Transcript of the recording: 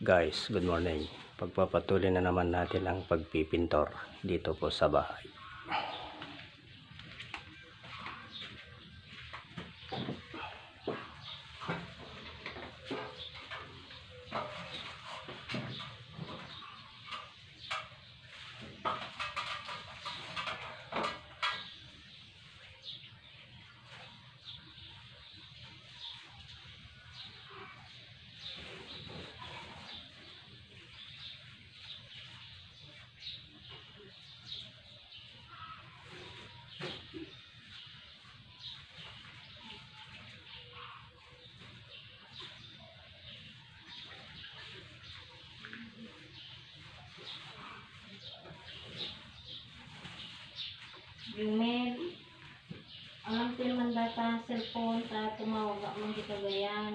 Guys, good morning. Pagpapatuloy na naman natin ang pagpipintor dito po sa bahay. Yung mail, ang naman data, cellphone, sa tumawag ako ng gitagayan.